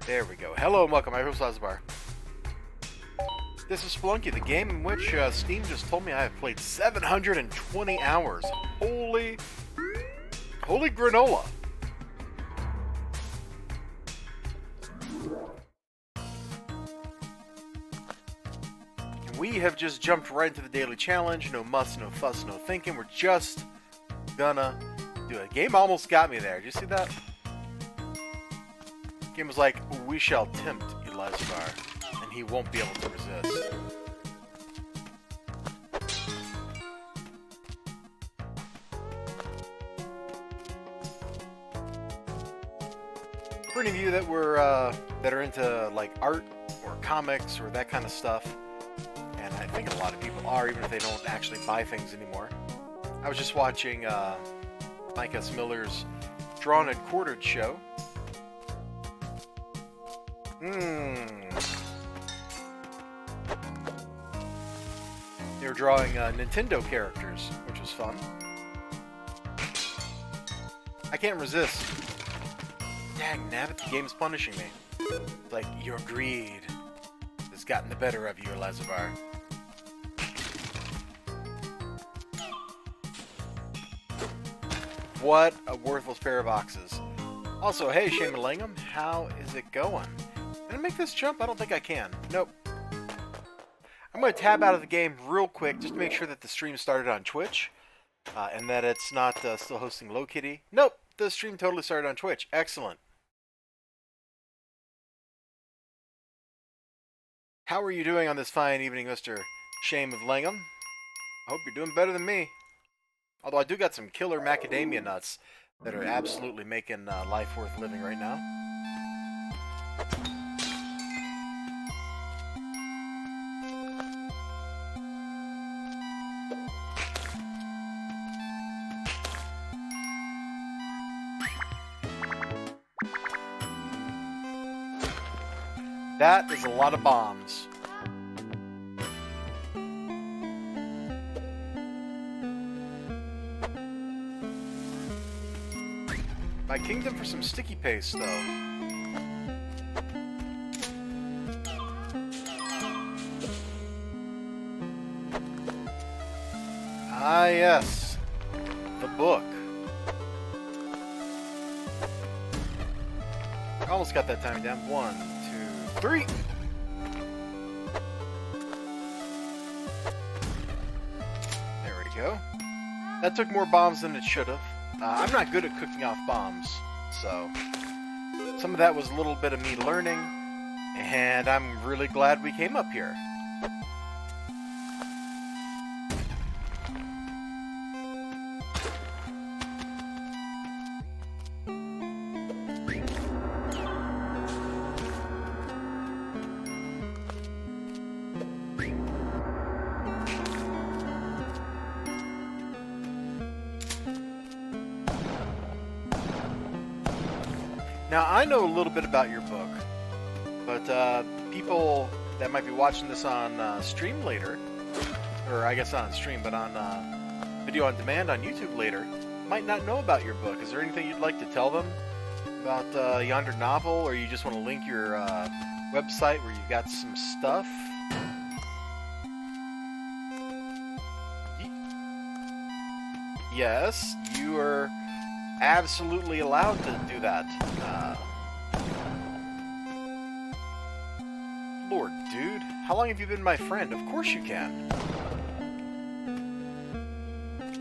There we go. Hello and welcome. I'm elizibar. This is Spelunky, the game in which Steam just told me I have played 720 hours. Holy granola. We have just jumped right into the daily challenge. No muss, no fuss, no thinking. We're just gonna do it. Game almost got me there. Did you see that? Game was like, we shall tempt elizibar, and he won't be able to resist. For any of you that that are into like art or comics or that kind of stuff, and I think a lot of people are, even if they don't actually buy things anymore. I was just watching Mike S. Miller's Drawn and Quartered show. They were drawing Nintendo characters, which was fun. I can't resist. Dang nabbit, the game's punishing me. It's like, your greed has gotten the better of you, elizibar. What a worthless pair of oxes. Also, hey, Shane Langham, how is it going? Can I make this jump? I don't think I can. Nope. I'm going to tab out of the game real quick just to make sure that the stream started on Twitch and that it's not still hosting LowKitty. Nope, the stream totally started on Twitch. Excellent. How are you doing on this fine evening, Mr. Shane of Langham? I hope you're doing better than me. Although I do got some killer macadamia nuts that are absolutely making life worth living right now. That is a lot of bombs. My kingdom for some sticky paste, though. Ah, yes. The book. I almost got that timing down. 1, 2, 3. There we go. That took more bombs than it should have. I'm not good at cooking off bombs, so some of that was a little bit of me learning, and I'm really glad we came up here. Now, I know a little bit about your book, but people that might be watching this on stream later, or I guess not on stream, but on video on demand on YouTube later, might not know about your book. Is there anything you'd like to tell them about yonder novel, or you just want to link your website where you got some stuff? Yes, you are absolutely allowed to do that. Lord, dude, how long have you been my friend? Of course you can.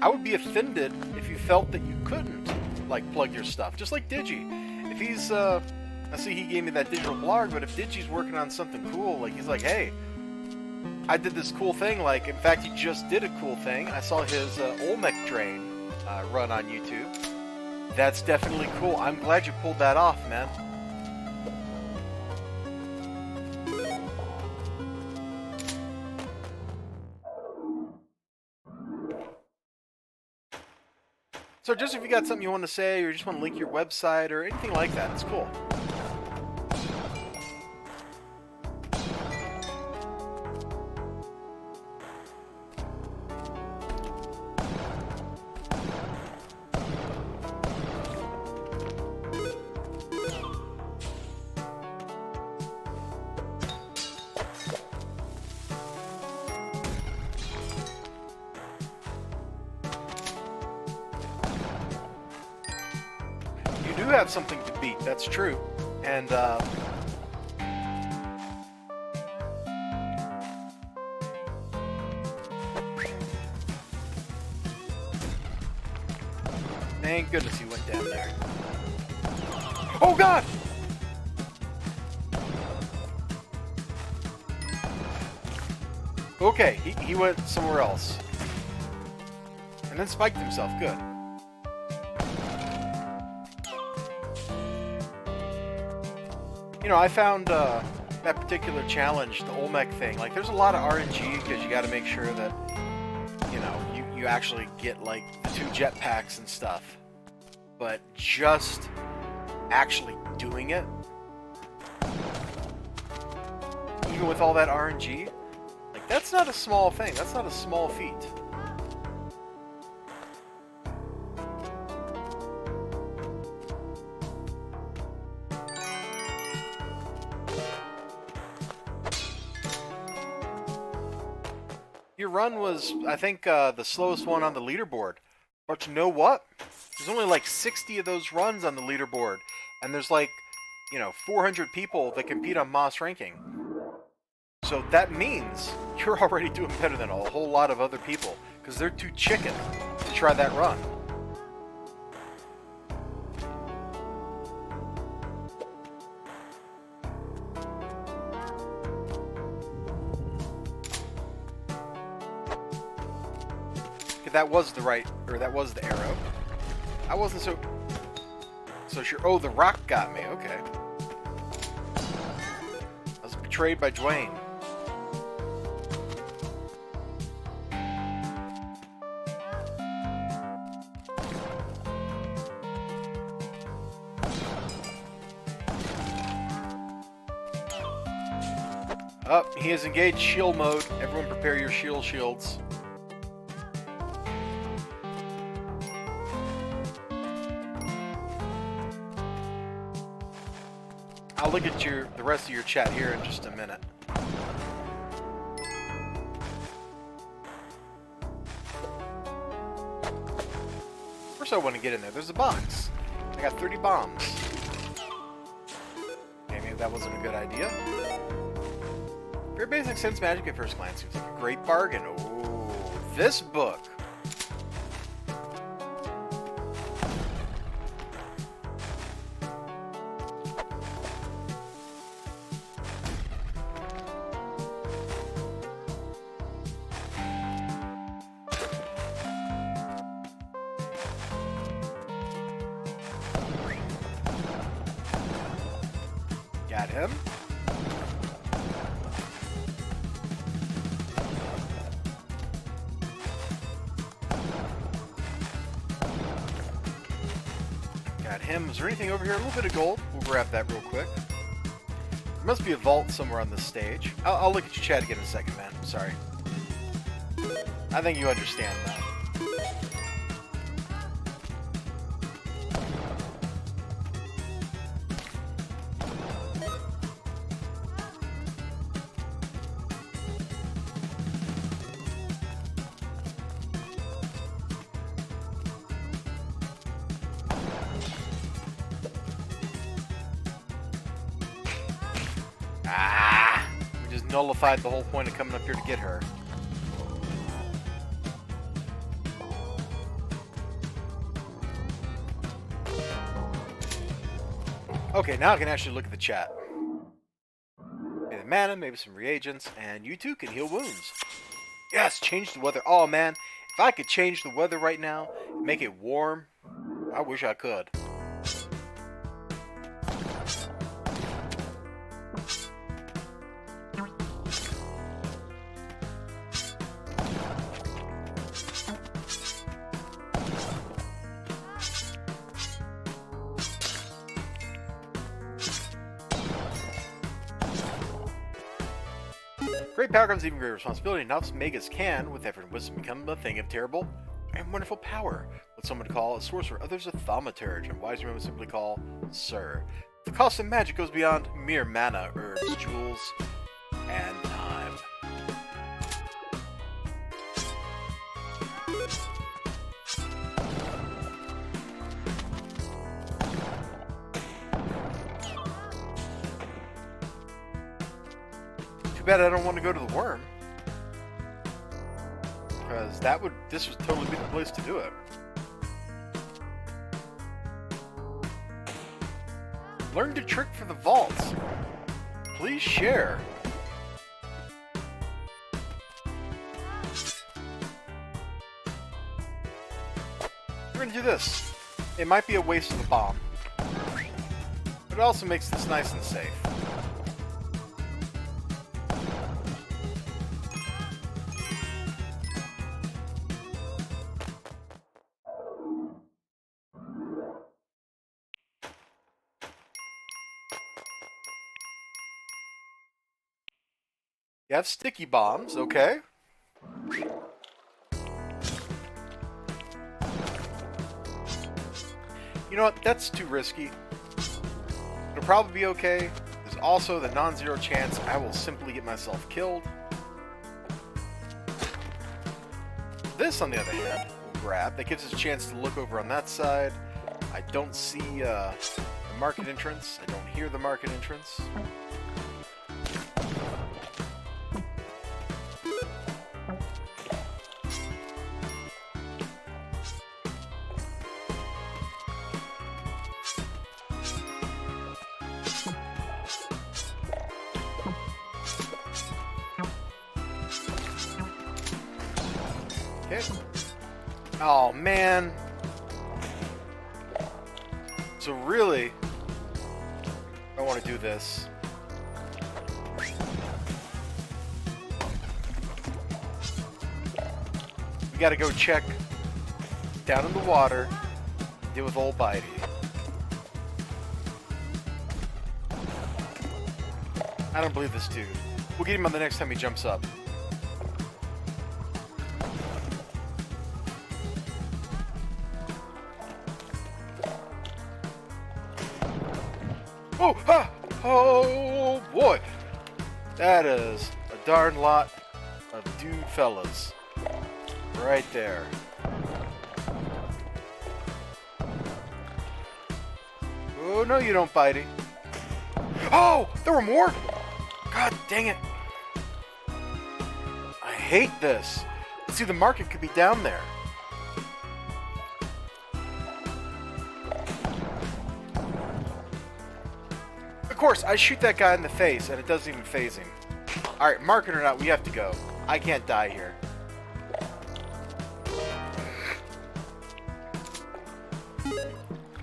I would be offended if you felt that you couldn't, like, plug your stuff. Just like Digi. If he's, I see he gave me that digital blog, but if Digi's working on something cool, like, he's like, hey, I did this cool thing, like, in fact, he just did a cool thing. I saw his Olmec drain run on YouTube. That's definitely cool. I'm glad you pulled that off, man. So just if you got something you want to say, or you just want to link your website, or anything like that, it's cool. do have something to beat, that's true. And, thank goodness he went down there. Oh god! Okay, he went somewhere else. And then spiked himself, good. You know, I found that particular challenge, the Olmec thing, like there's a lot of RNG because you gotta make sure that, you know, you actually get like the 2 jetpacks and stuff. But just actually doing it, even with all that RNG, like that's not a small thing, that's not a small feat. Your run was, I think, the slowest one on the leaderboard. But you know what? There's only like 60 of those runs on the leaderboard. And there's like, you know, 400 people that compete on Moss ranking. So that means you're already doing better than a whole lot of other people. Because they're too chicken to try that run. That was the right, or that was the arrow. I wasn't so sure. Oh, the rock got me. Okay. I was betrayed by Dwayne. Oh, he has engaged shield mode. Everyone prepare your shields. I'll look at the rest of your chat here in just a minute. First I want to get in there. There's a box. I got 30 bombs. Okay, maybe that wasn't a good idea. Very basic sense magic at first glance. Seems like a great bargain. Oh, this book. Got him. Got him. Is there anything over here? A little bit of gold. We'll grab that real quick. There must be a vault somewhere on this stage. I'll look at your chat again in a second, man. I'm sorry. I think you understand that. We just nullified the whole point of coming up here to get her. Okay, now I can actually look at the chat. Maybe mana, maybe some reagents, and you too can heal wounds. Yes, change the weather. Oh man, if I could change the weather right now, make it warm, I wish I could. Great power comes even greater responsibility. Enough magas can, with effort and wisdom, become a thing of terrible and wonderful power. What some would call a sorcerer, others a thaumaturge, and wise men would simply call Sir. The cost of magic goes beyond mere mana, herbs, jewels, and time. Too bad I don't want to go to the worm. Because this would totally be the place to do it. Learn to trick for the vaults. Please share. We're gonna do this. It might be a waste of a bomb, but it also makes this nice and safe. You have sticky bombs, okay? You know what? That's too risky. It'll probably be okay. There's also the non-zero chance I will simply get myself killed. This, on the other hand, we'll grab. That gives us a chance to look over on that side. I don't see the market entrance. I don't hear the market entrance. Okay. Oh, man. So really, I want to do this. We gotta go check down in the water, deal with old Bitey. I don't believe this dude. We'll get him on the next time he jumps up. Oh, ha! Oh boy! That is a darn lot of dude fellas. Right there. Oh, no you don't, Bitey. Oh! There were more? God dang it. I hate this. See, the market could be down there. Of course, I shoot that guy in the face, and it doesn't even phase him. Alright, market or not, we have to go. I can't die here.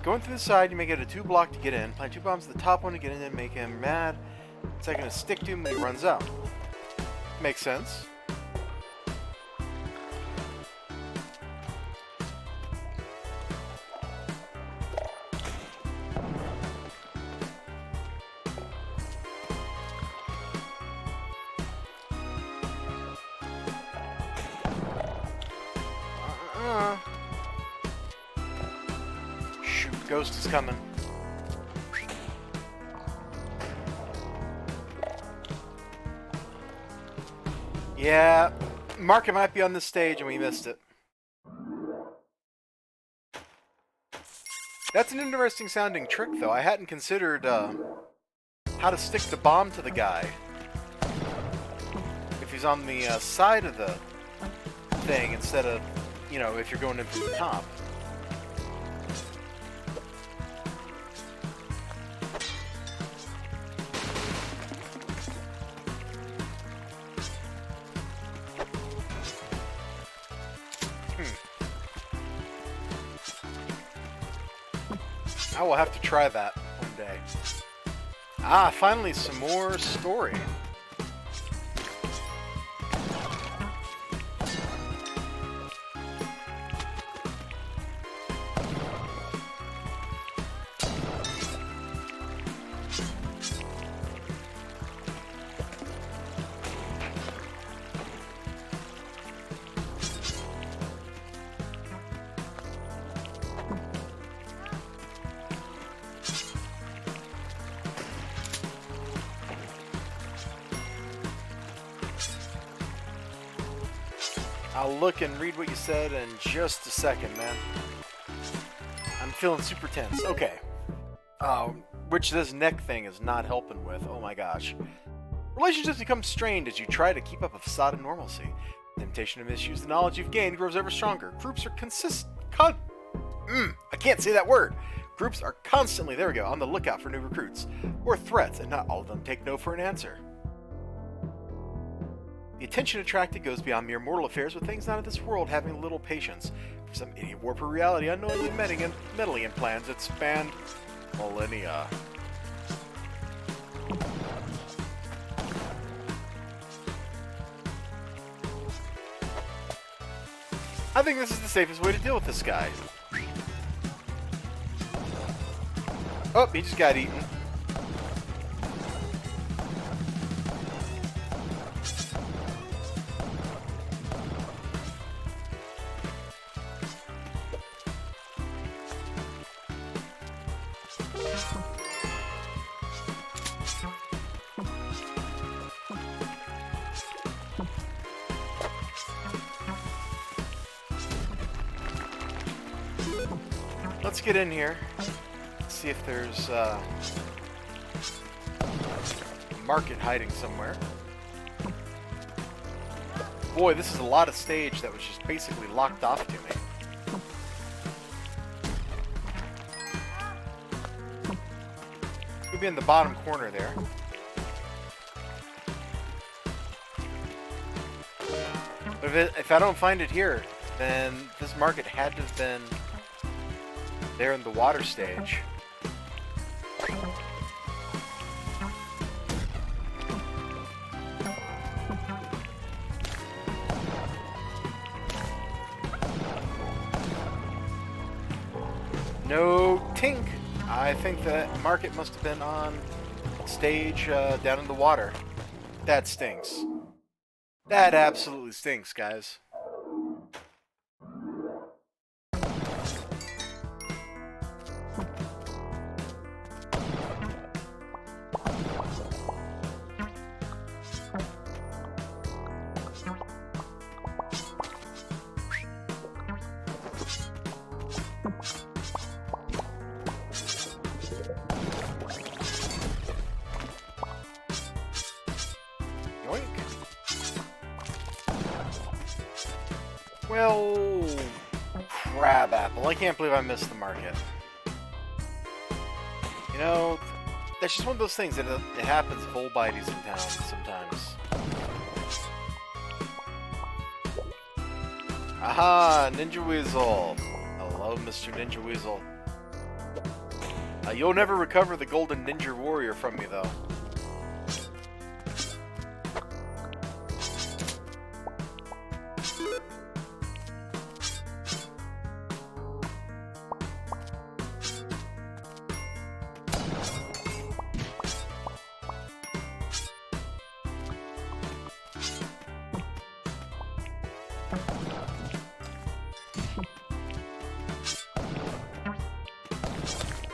Going through the side, you may get a 2-block to get in. Plant 2 bombs to the top one to get in and make him mad. Second to stick to him when he runs out. Makes sense. Shoot, ghost is coming. Yeah, market might be on this stage and we missed it. That's an interesting sounding trick though. I hadn't considered how to stick the bomb to the guy. If he's on the side of the thing instead of, you know, if you're going in from the top. I will have to try that one day. Ah, finally some more story. I'll look and read what you said in just a second, man. I'm feeling super tense. Okay. Which this neck thing is not helping with. Oh my gosh. Relationships become strained as you try to keep up a facade of normalcy. The temptation to misuse the knowledge you've gained grows ever stronger. Groups are I can't say that word. Groups are constantly, there we go, on the lookout for new recruits or threats, and not all of them take no for an answer. The attention attracted goes beyond mere mortal affairs, with things not of this world having little patience. For some idiot warper reality, unknowingly meddling in plans that spanned millennia. I think this is the safest way to deal with this guy. Oh, he just got eaten. Let's get in here. See if there's a market hiding somewhere. Boy, this is a lot of stage that was just basically locked off to me. Could be in the bottom corner there. But if I don't find it here, then this market had to have been there in the water stage. No tink. I think that market must have been on stage down in the water. That stinks. That absolutely stinks, guys. Well, crab apple. I can't believe I missed the market. You know, that's just one of those things that it happens full biteys in town sometimes. Aha, Ninja Weasel. Hello, Mr. Ninja Weasel. You'll never recover the Golden Ninja Warrior from me, though.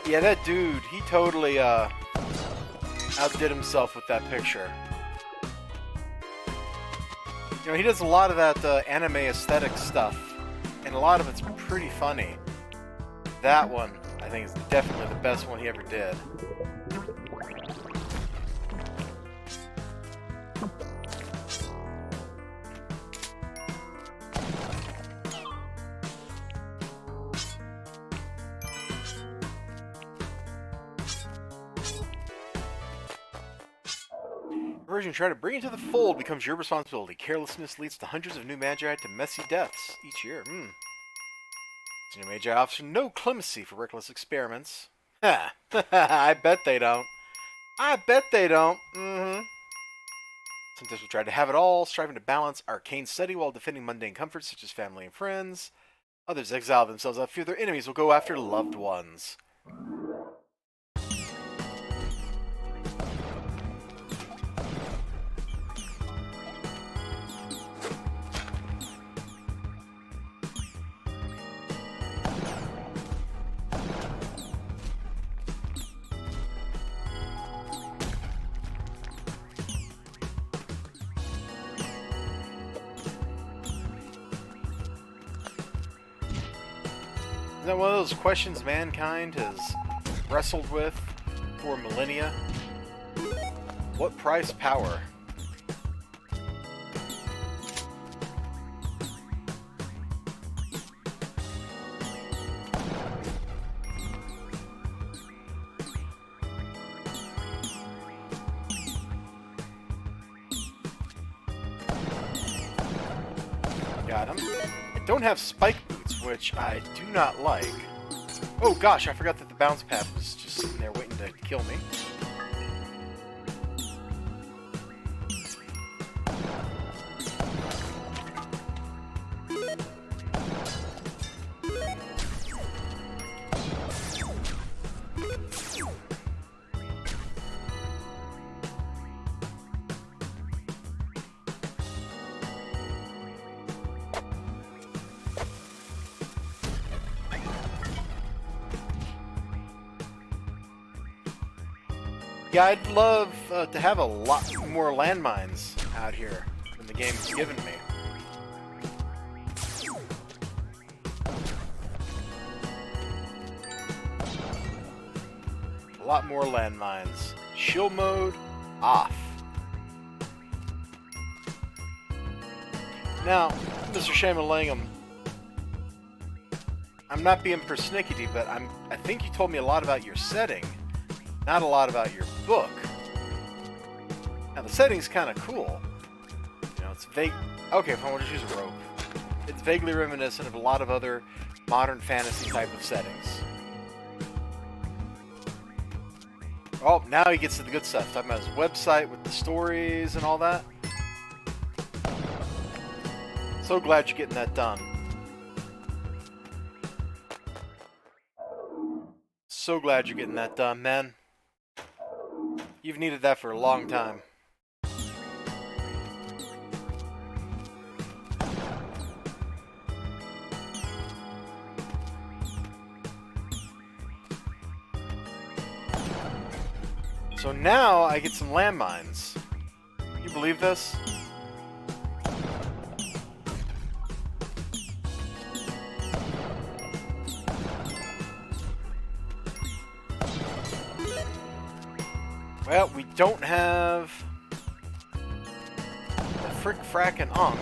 Yeah, that dude, he totally outdid himself with that picture. You know, he does a lot of that anime aesthetic stuff, and a lot of it's pretty funny. That one, I think, is definitely the best one he ever did. Version try to bring it to the fold becomes your responsibility. Carelessness leads to hundreds of new magi to messy deaths each year. Senior magi officer, no clemency for reckless experiments. Ha! I bet they don't. I bet they don't. Sometimes we try to have it all, striving to balance arcane study while defending mundane comforts such as family and friends. Others exile themselves out, fear their enemies will go after loved ones. Is that one of those questions mankind has wrestled with for millennia? What price power? Got him. I don't have spike boots, which I do not like. Oh gosh, I forgot that the bounce pad was just sitting there waiting to kill me. Yeah, I'd love to have a lot more landmines out here than the game's given me. A lot more landmines. Shield mode off. Now, Mr. Shamalangam, I'm not being persnickety, but I think you told me a lot about your setting. Not a lot about your book. Now the setting's kind of cool. You know, it's vague. Okay, if I want to choose a rope, it's vaguely reminiscent of a lot of other modern fantasy type of settings. Oh, now he gets to the good stuff. Talking about his website with the stories and all that. So glad you're getting that done. So glad you're getting that done, man. You've needed that for a long time. So now I get some landmines. Can you believe this? Well, we don't have the frick, frack, and onk,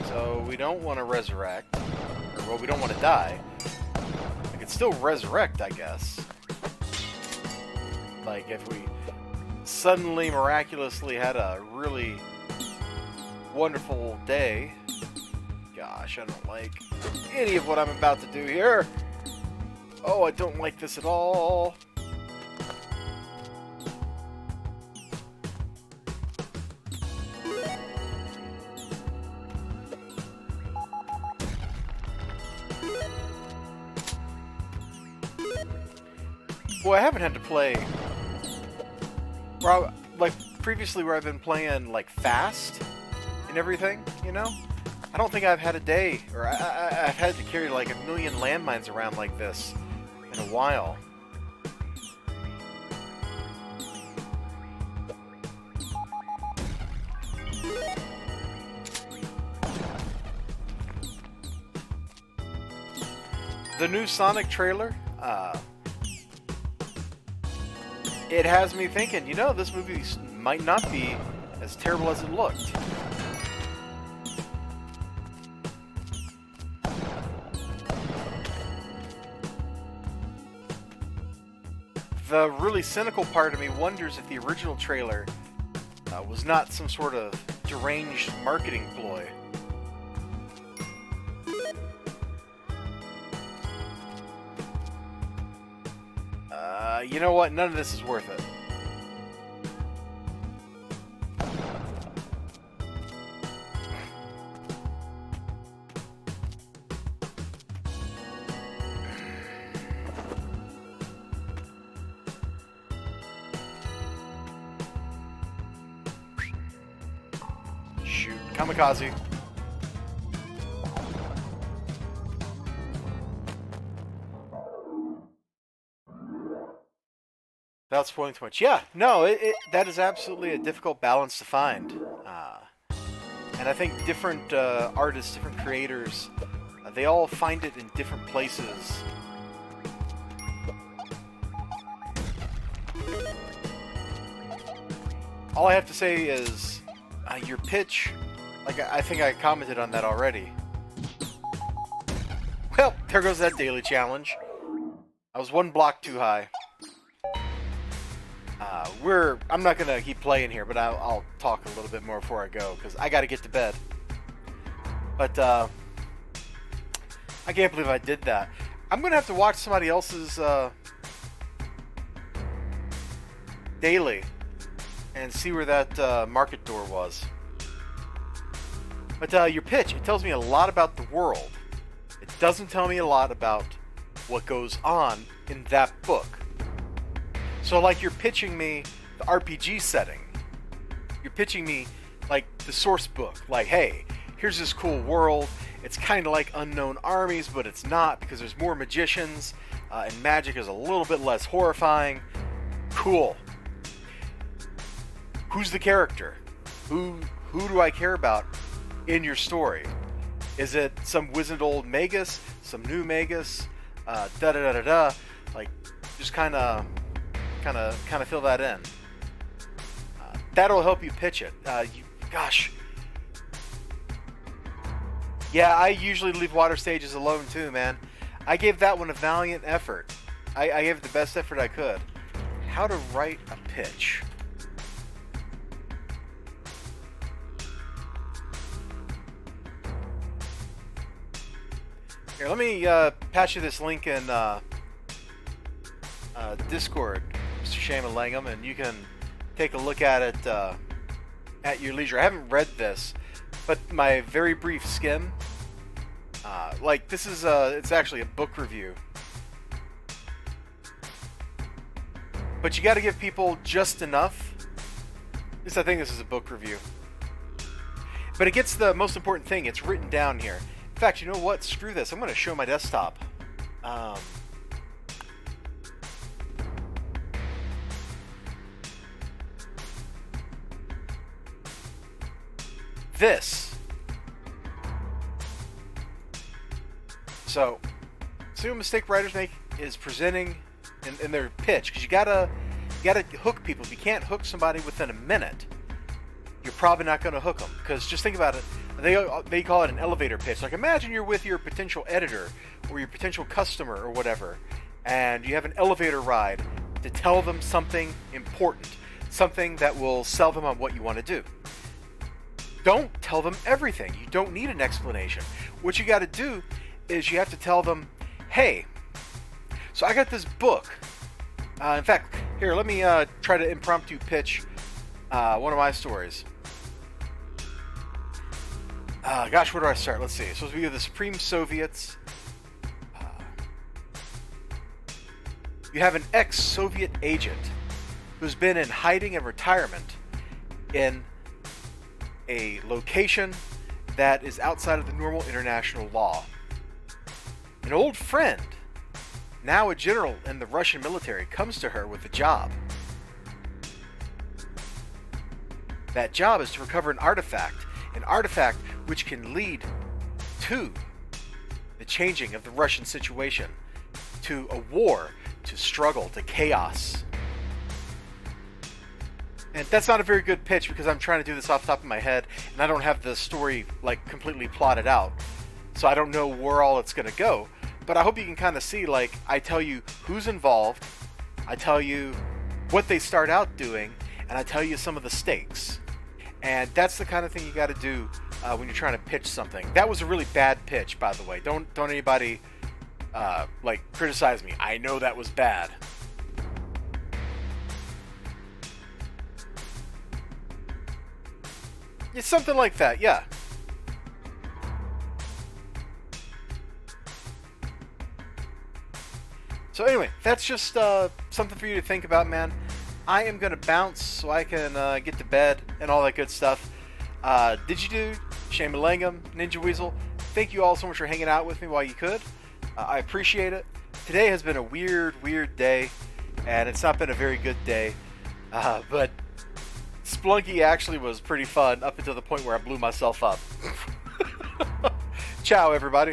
so we don't want to resurrect. Or, well, we don't want to die. We can still resurrect, I guess. Like, if we suddenly, miraculously had a really wonderful day. Gosh, I don't like any of what I'm about to do here. Oh, I don't like this at all. Boy, I haven't had to play like previously where I've been playing like fast and everything, you know? I don't think I've had a day, or I've had to carry like a million landmines around like this in a while. The new Sonic trailer, it has me thinking, you know, this movie might not be as terrible as it looked. The really cynical part of me wonders if the original trailer was not some sort of deranged marketing ploy. You know what? None of this is worth it. Shoot. Kamikaze. Without spoiling too much. Yeah, no, that is absolutely a difficult balance to find. And I think different artists, different creators, they all find it in different places. All I have to say is, your pitch, like I think I commented on that already. Well, there goes that daily challenge. I was one block too high. I'm not gonna keep playing here, but I'll talk a little bit more before I go, because I gotta get to bed. But I can't believe I did that. I'm gonna have to watch somebody else's daily and see where that market door was. But your pitch, it tells me a lot about the world. It doesn't tell me a lot about what goes on in that book. So like you're pitching me the RPG setting. You're pitching me like the source book. Like, hey, here's this cool world. It's kind of like Unknown Armies, but it's not because there's more magicians and magic is a little bit less horrifying. Cool. Who's the character? Who do I care about in your story? Is it some wizened old magus? Some new magus? Da-da-da-da-da. Like, just kind of fill that in. That'll help you pitch it. Gosh. Yeah, I usually leave water stages alone too, man. I gave that one a valiant effort. I gave it the best effort I could. How to write a pitch. Here, let me patch you this link in Discord, Mr. Shaman Langham, and you can take a look at it at your leisure. I haven't read this, but my very brief skim, like this is it's actually a book review. But you got to give people just enough. At least I think this is a book review. But it gets the most important thing. It's written down here. In fact, you know what? Screw this. I'm going to show my desktop. This. So, see what mistake writers make is presenting in their pitch, because you gotta hook people. If you can't hook somebody within a minute, you're probably not going to hook them. Because just think about it. They call it an elevator pitch. Like, imagine you're with your potential editor or your potential customer or whatever, and you have an elevator ride to tell them something important, something that will sell them on what you want to do. Don't tell them everything. You don't need an explanation. What you got to do is you have to tell them, hey, so I got this book. In fact, here, let me try to impromptu pitch one of my stories. Gosh, where do I start? Let's see. It's supposed to be the Supreme Soviets. You have an ex-Soviet agent who's been in hiding and retirement in a location that is outside of the normal international law. An old friend, now a general in the Russian military, comes to her with a job. That job is to recover an artifact which can lead to the changing of the Russian situation, to a war, to struggle, to chaos. And that's not a very good pitch because I'm trying to do this off the top of my head and I don't have the story like completely plotted out. So I don't know where all it's going to go. But I hope you can kind of see, like, I tell you who's involved, I tell you what they start out doing, and I tell you some of the stakes. And that's the kind of thing you got to do when you're trying to pitch something. That was a really bad pitch, by the way. Don't anybody like criticize me. I know that was bad. It's something like that, yeah. So anyway, that's just something for you to think about, man. I am going to bounce so I can get to bed and all that good stuff. Digidude, Shaman Langham, Ninja Weasel, thank you all so much for hanging out with me while you could. I appreciate it. Today has been a weird day, and it's not been a very good day. But Spelunky actually was pretty fun up until the point where I blew myself up. Ciao, everybody.